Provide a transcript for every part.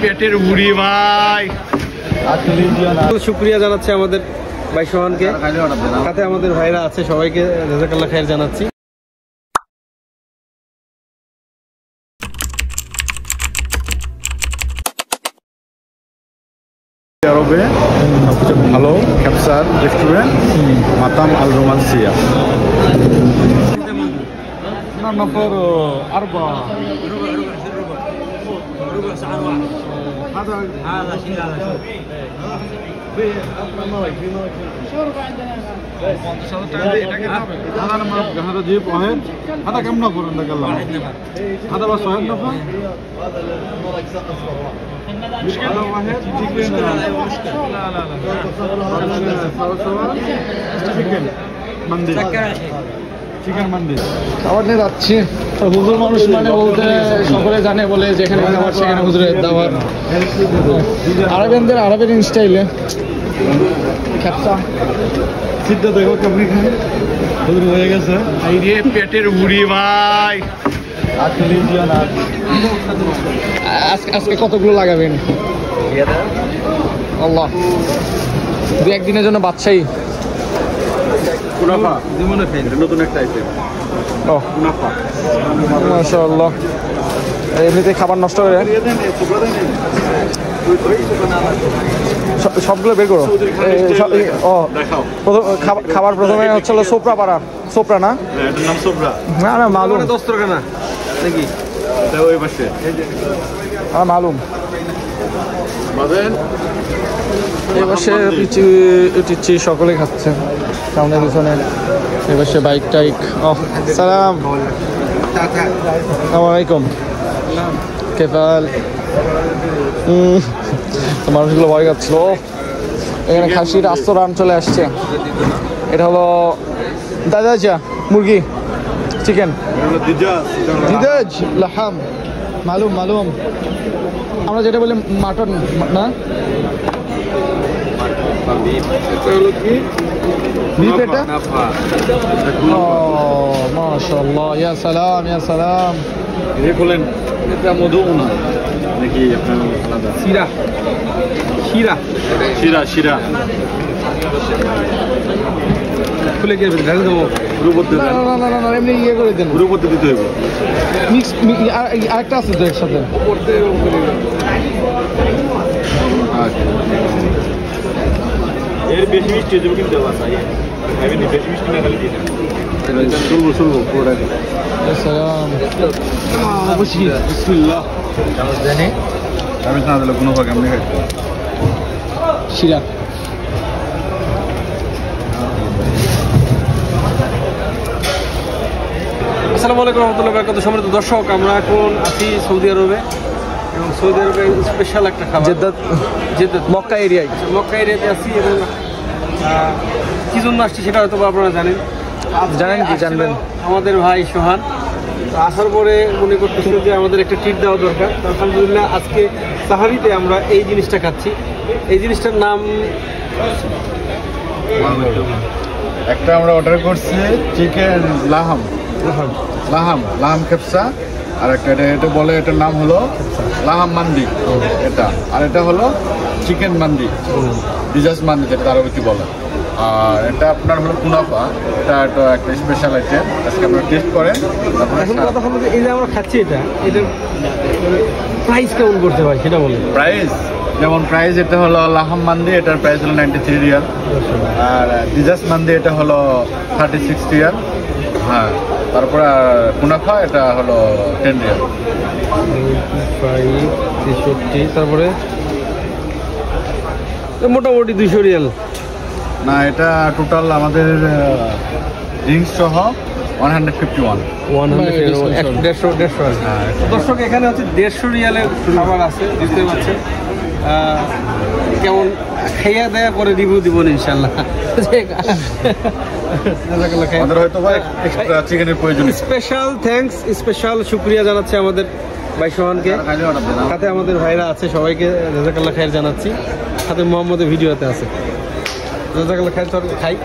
পেটের বুড়ি ভাই। শুকরিয়া জানাচ্ছি আমাদের ভাই সোহানকে, সাথে আমাদের ভাইরা আছে, সবাইকে জাযাকাল্লাহ খাইর জানাচ্ছি। আরবে সবচেয়ে ভালো ক্যাপসার রেস্টুরেন্ট মাতাম আল রোমান্সিয়া। نفر أربعة ربع ساعة واحد. هذا شيء شوربة عندنا هذا جيب واحد. هذا كم نفر عندك الله؟ هذا بس واحد نفر. هذا واحد لا مندي চিকেন মান্ডি খাবার নিয়ে যাচ্ছি। হুজুর মানুষ মানে বলতে সকলে জানে বলে যেখানে খাবার সেখানে হুজুরের দাওয়াত। আরবেনদের আরবের স্টাইলে খেপসা সিদ্ধ দেখো কেমনি খায়। হুজুর হয়ে গেছে এই রে পেটের বুড়ি ভাই। আজকে কতগুলো লাগাবেন? আল্লাহ, দু একদিনের জন্য বাদশাহী কুনাফা জীবনে খাই নতুন একটা আইটেম। ও কুনাফা মাশাআল্লাহ। এমনিতে খাবার নষ্ট করে সবগুলো বের করো। ও খাবার প্রথমে হচ্ছে সোপরা পাড়া। সোপরা না, এটার নাম সোপরা না? না মালুম, 10 টাকা না নাকি? এটা ওই পাশে মালুম বাদেন এবারে টিচি সকলে খাচ্ছে সামনে পিছনে। এবারে বাইক টাইক। সালাম আসসালামু আলাইকুম। কেফাল মানুষগুলো ভয় খাচ্ছিল। এখানে খাসির আস্ত রান চলে আসছে। এটা হলো দাদাজা মুরগি চিকেন দিদাজ লাহাম মালুম মালুম। আমরা যেটা বলি মাটন না, মাশাআল্লাহ। ইয়া সালাম ইয়া সালাম। বলেন এটা মধু না নাকি আপনার আলাদা? শিরা শিরা শিরা শিরা খুলে গিয়ে ঢেলে দেবো। এমনি ইয়ে করে দেন, পুরো পদ্ধতি দিতে হবে। মিক্স আরেকটা আছে তো একসাথে। এর বেশি মিষ্টি দেবো কিন্তু বেশি মিষ্টি না খালি শুনবো শুনবো পুরোটা। অবশ্যই বিসমিল্লাহ জানি আমি না দিলে কোনো ভাগ আমি খাইতে শিরা। আসসালামু আলাইকুম রহমতুল্লাহ বারাকাতুহু। সম্মানিত দর্শক, আমরা এখন আছি সৌদি আরবে এবং সৌদি আরবে স্পেশাল একটা খাবার জেদ্দাত মক্কা এরিয়ায়। মক্কা এরিয়াতে আছি এবং কি জন্য আসছি সেটা হয়তো আপনারা জানেন কি জানবেন। আমাদের ভাই সোহান আসার পরে মনে করতেছিল যে আমাদের একটা ট্রিট দেওয়া দরকার। আলহামদুলিল্লাহ আজকে সাহারিতে আমরা এই জিনিসটা খাচ্ছি। এই জিনিসটার নাম একটা আমরা অর্ডার করছি চিকেন লাহাম লাহাম লাহাম খেপসা, আর একটা এটা বলে এটার নাম হলো লাহাম মান্দি এটা, আর এটা হলো চিকেন মান্দি ডিজাস মান্দি যেটা আরবিতে বলে। আর এটা আপনার হলো কুনাফা, এটা একটা স্পেশাল আইটেম। আজকে আপনারা টেস্ট করেন। এখন কথা হলো যে এই যে আমরা খাচ্ছি এটা প্রাইস কেমন করতে হয় সেটা বলেন। প্রাইস যেমন প্রাইস এটা হলো লাহাম মান্দি, এটার প্রাইস হলো 93 রিয়াল। আর ডিজাস মান্দি এটা হলো 36 রিয়াল। হ্যাঁ, তারপরে কুনাফা এটা হলো 10 রিয়াল। 63, তারপরে মোটামুটি 200 রিয়াল না। এটা টোটাল আমাদের ড্রিঙ্কস সহ 151। দর্শক এখানে হচ্ছে 150 রিয়ালের খাবার আছে, বুঝতে পারছেন। কেমন খাইয়া দেয়া করে রিভিউ দিব ইনশাল্লাহ। স্পেশাল থ্যাঙ্কস, স্পেশাল শুকরিয়া জানাচ্ছি আমাদের ভাই সোহানকে, সাথে আমাদের ভাইরা আছে, সবাইকে জাযাকাল্লাহ খাইর জানাচ্ছি। সাথে মোহাম্মদের ভিডিওতে আছে। জাযাকাল্লাহ খাইর। খাই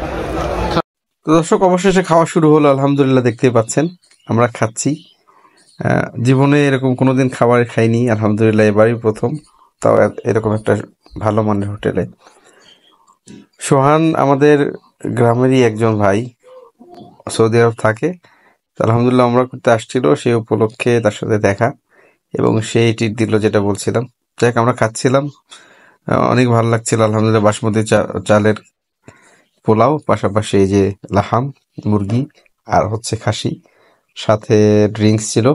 তো দর্শক, অবশেষে খাওয়া শুরু হলো। আলহামদুলিল্লাহ দেখতেই পাচ্ছেন আমরা খাচ্ছি। জীবনে এরকম কোনোদিন খাবার খাইনি, আলহামদুলিল্লাহ এবারই প্রথম, তাও এরকম একটা ভালো মানের হোটেলে। সোহান আমাদের গ্রামেরই একজন ভাই, সৌদি আরব থাকে। তো আলহামদুলিল্লাহ আমরা করতে আসছিল, সেই উপলক্ষে তার সাথে দেখা, এবং সেই ট্রিট দিল যেটা বলছিলাম। যাক, আমরা খাচ্ছিলাম, অনেক ভালো লাগছিল আলহামদুলিল্লাহ। বাসমতি চালের পোলাও, পাশাপাশি এই যে লাহাম মুরগি আর হচ্ছে খাসি, সাথে ড্রিঙ্কস ছিল।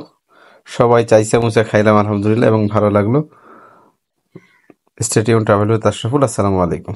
সবাই চাইছে মুচা খাইলাম আলহামদুলিল্লাহ, এবং ভালো লাগলো। Stadium travel with Ashraful. আসসালামু আলাইকুম।